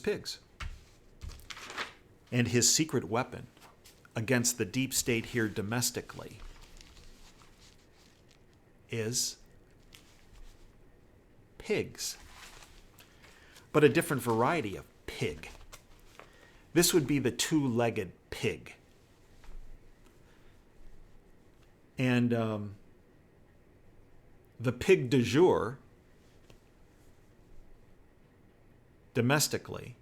pigs. And his secret weapon against the deep state here domestically is pigs. But a different variety of pig. This would be the two-legged pig. And the pig du jour, domestically,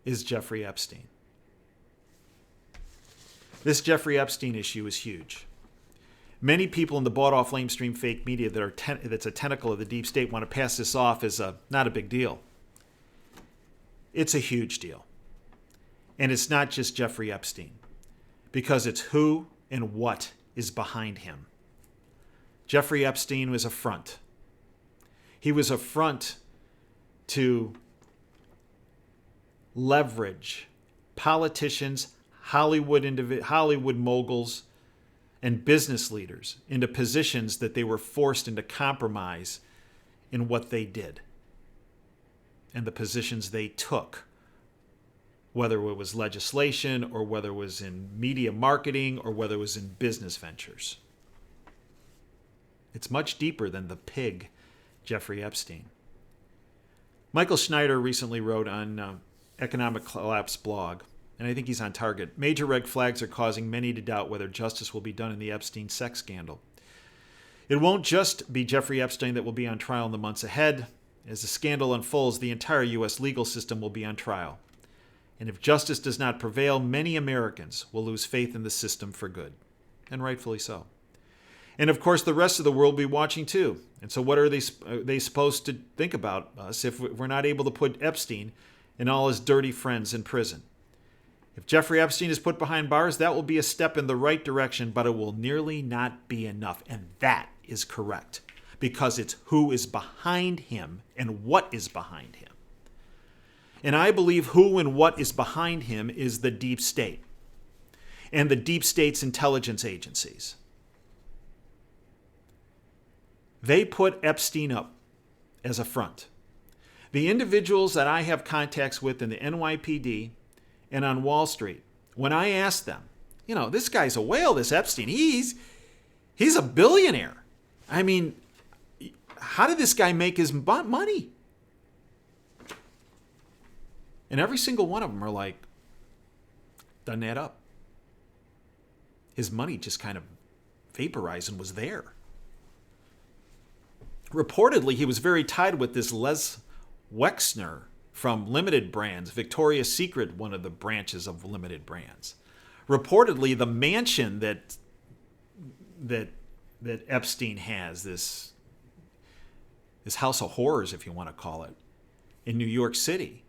is Jeffrey Epstein. This Jeffrey Epstein issue is huge. Many people in the bought-off lamestream fake media that's a tentacle of the deep state want to pass this off as not a big deal. It's a huge deal. And it's not just Jeffrey Epstein, because it's who and what is behind him. Jeffrey Epstein was a front. He was a front to leverage politicians, Hollywood moguls, and business leaders into positions that they were forced into compromise in what they did and the positions they took, whether it was legislation or whether it was in media marketing or whether it was in business ventures. It's much deeper than the pig, Jeffrey Epstein. Michael Schneider recently wrote on Economic Collapse blog, and I think he's on target. Major red flags are causing many to doubt whether justice will be done in the Epstein sex scandal. It won't just be Jeffrey Epstein that will be on trial in the months ahead. As the scandal unfolds, the entire U.S. legal system will be on trial. And if justice does not prevail, many Americans will lose faith in the system for good, and rightfully so. And of course, the rest of the world will be watching too. And so what are they supposed to think about us if we're not able to put Epstein and all his dirty friends in prison? If Jeffrey Epstein is put behind bars, that will be a step in the right direction, but it will nearly not be enough. And that is correct, because it's who is behind him and what is behind him. And I believe who and what is behind him is the deep state and the deep state's intelligence agencies. They put Epstein up as a front. The individuals that I have contacts with in the NYPD and on Wall Street, when I ask them, this guy's a whale, this Epstein, he's a billionaire. I mean, how did this guy make his money? And every single one of them are like, doesn't add up. His money just kind of vaporized and was there. Reportedly, he was very tied with this Les Wexner from Limited Brands, Victoria's Secret, one of the branches of Limited Brands. Reportedly, the mansion that Epstein has, this house of horrors, if you want to call it, in New York City,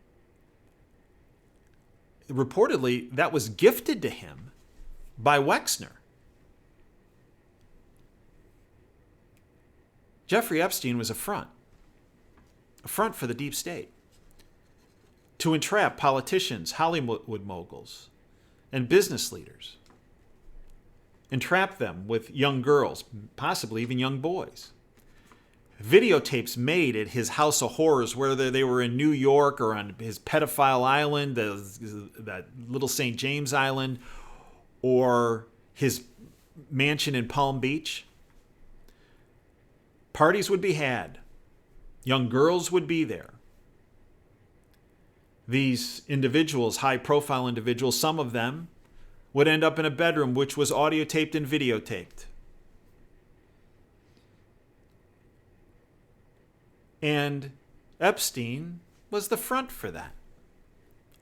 reportedly that was gifted to him by Wexner. Jeffrey Epstein was a front for the deep state, to entrap politicians, Hollywood moguls, and business leaders. Entrap them with young girls, possibly even young boys. Videotapes made at his house of horrors, whether they were in New York or on his pedophile island, that little St. James Island, or his mansion in Palm Beach. Parties would be had. Young girls would be there. These individuals, high-profile individuals, some of them would end up in a bedroom which was audio taped and videotaped. And Epstein was the front for that,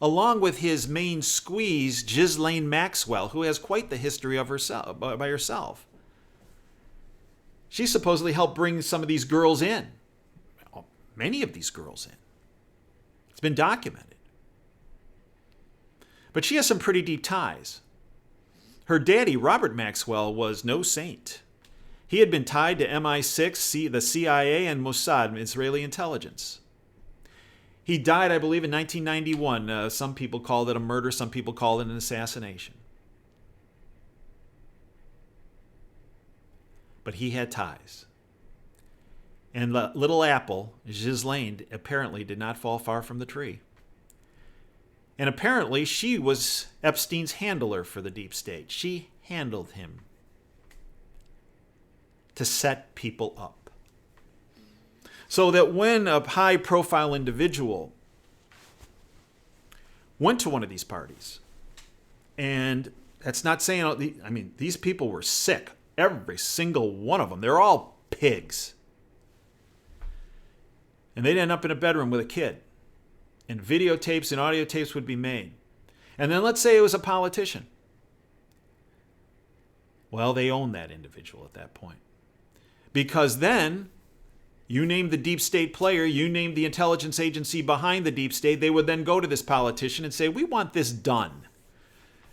along with his main squeeze, Ghislaine Maxwell, who has quite the history of herself by herself. She supposedly helped bring some of these girls in, many of these girls in. It's been documented. But she has some pretty deep ties. Her daddy, Robert Maxwell, was no saint. He had been tied to MI6, the CIA, and Mossad, Israeli intelligence. He died, I believe, in 1991. Some people called it a murder. Some people called it an assassination. But he had ties. And little Apple, Ghislaine, apparently did not fall far from the tree. And apparently she was Epstein's handler for the deep state. She handled him to set people up. So that when a high-profile individual went to one of these parties, and that's not saying, I mean, these people were sick. Every single one of them. They're all pigs. And they'd end up in a bedroom with a kid. And videotapes and audio tapes would be made. And then let's say it was a politician. Well, they own that individual at that point. Because then, you name the deep state player, you name the intelligence agency behind the deep state, they would then go to this politician and say, we want this done.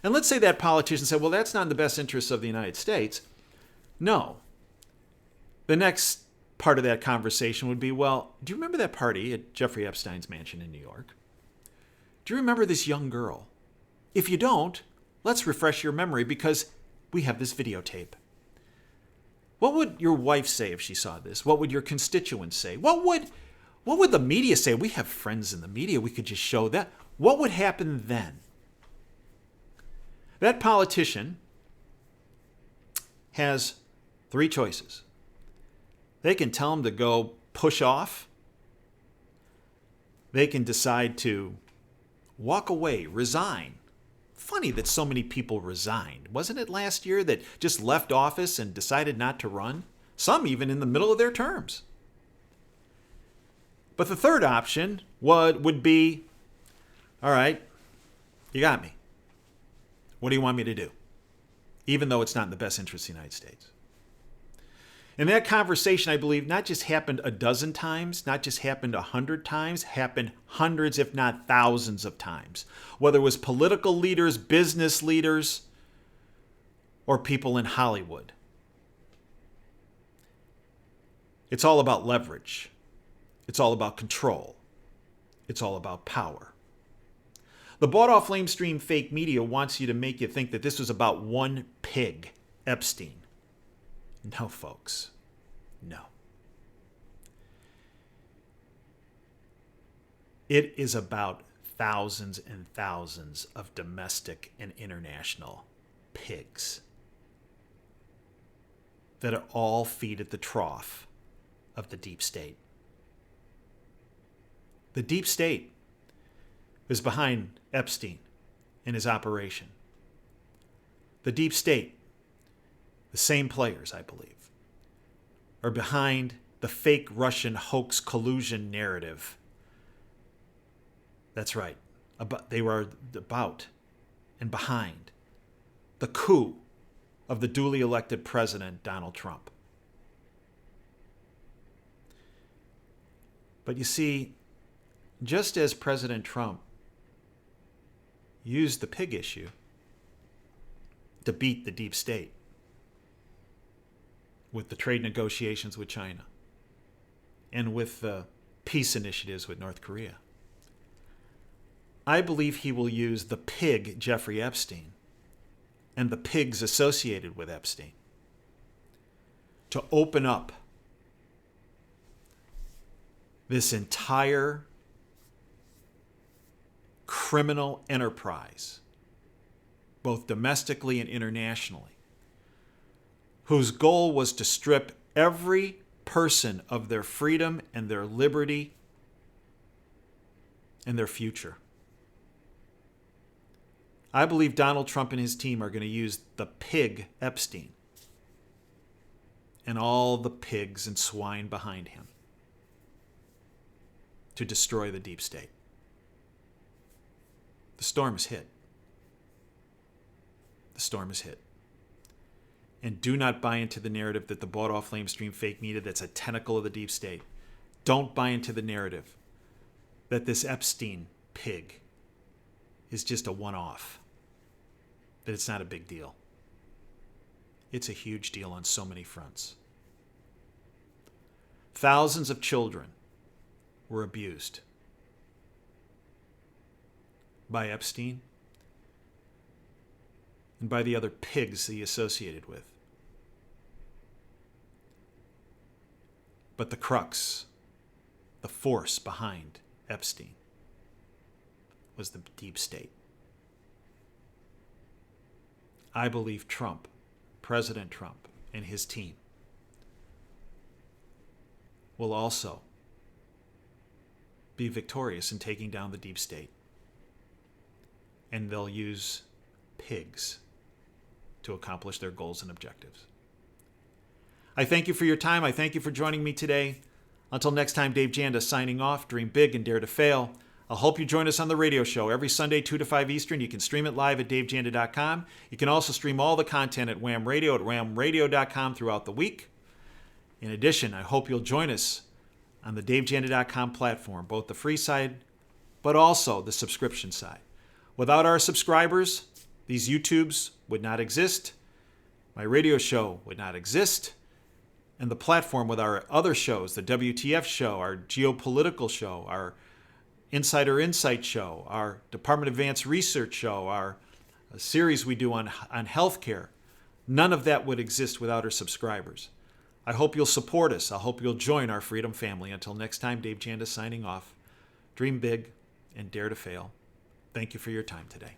And let's say that politician said, well, that's not in the best interests of the United States. No. The next part of that conversation would be, well, do you remember that party at Jeffrey Epstein's mansion in New York? Do you remember this young girl? If you don't, let's refresh your memory because we have this videotape. What would your wife say if she saw this? What would your constituents say? What would the media say? We have friends in the media. We could just show that. What would happen then? That politician has 3 choices. They can tell him to go push off. They can decide to walk away, resign. Funny that so many people resigned. Wasn't it last year that just left office and decided not to run? Some even in the middle of their terms. But the third option would be, all right, you got me. What do you want me to do? Even though it's not in the best interest of the United States. And that conversation, I believe, not just happened a dozen times, not just happened 100 times, happened hundreds, if not thousands of times. Whether it was political leaders, business leaders, or people in Hollywood. It's all about leverage. It's all about control. It's all about power. The bought-off lamestream fake media wants you to make you think that this was about one pig, Epstein. No, folks. No. It is about thousands and thousands of domestic and international pigs that are all feed at the trough of the deep state. The deep state is behind Epstein and his operation. The deep state, the same players, I believe, are behind the fake Russian hoax collusion narrative. That's right. They were about and behind the coup of the duly elected president, Donald Trump. But you see, just as President Trump used the pig issue to beat the deep state, with the trade negotiations with China and with the peace initiatives with North Korea, I believe he will use the pig Jeffrey Epstein and the pigs associated with Epstein to open up this entire criminal enterprise, both domestically and internationally, whose goal was to strip every person of their freedom and their liberty and their future. I believe Donald Trump and his team are going to use the pig Epstein and all the pigs and swine behind him to destroy the deep state. The storm has hit. The storm has hit. And do not buy into the narrative that the bought-off lamestream fake media that's a tentacle of the deep state. Don't buy into the narrative that this Epstein pig is just a one-off, that it's not a big deal. It's a huge deal on so many fronts. Thousands of children were abused by Epstein and by the other pigs he associated with. But the crux, the force behind Epstein, was the deep state. I believe Trump, President Trump, and his team will also be victorious in taking down the deep state. And they'll use pigs to accomplish their goals and objectives. I thank you for your time. I thank you for joining me today. Until next time, Dave Janda signing off. Dream big and dare to fail. I'll hope you join us on the radio show every Sunday, 2 to 5 Eastern. You can stream it live at davejanda.com. You can also stream all the content at Wham Radio at whamradio.com throughout the week. In addition, I hope you'll join us on the davejanda.com platform, both the free side, but also the subscription side. Without our subscribers, these YouTubes would not exist, my radio show would not exist, and the platform with our other shows, the WTF show, our geopolitical show, our Insider Insight show, our Department of Advanced Research show, our series we do on healthcare, none of that would exist without our subscribers. I hope you'll support us. I hope you'll join our freedom family. Until next time, Dave Janda signing off. Dream big and dare to fail. Thank you for your time today.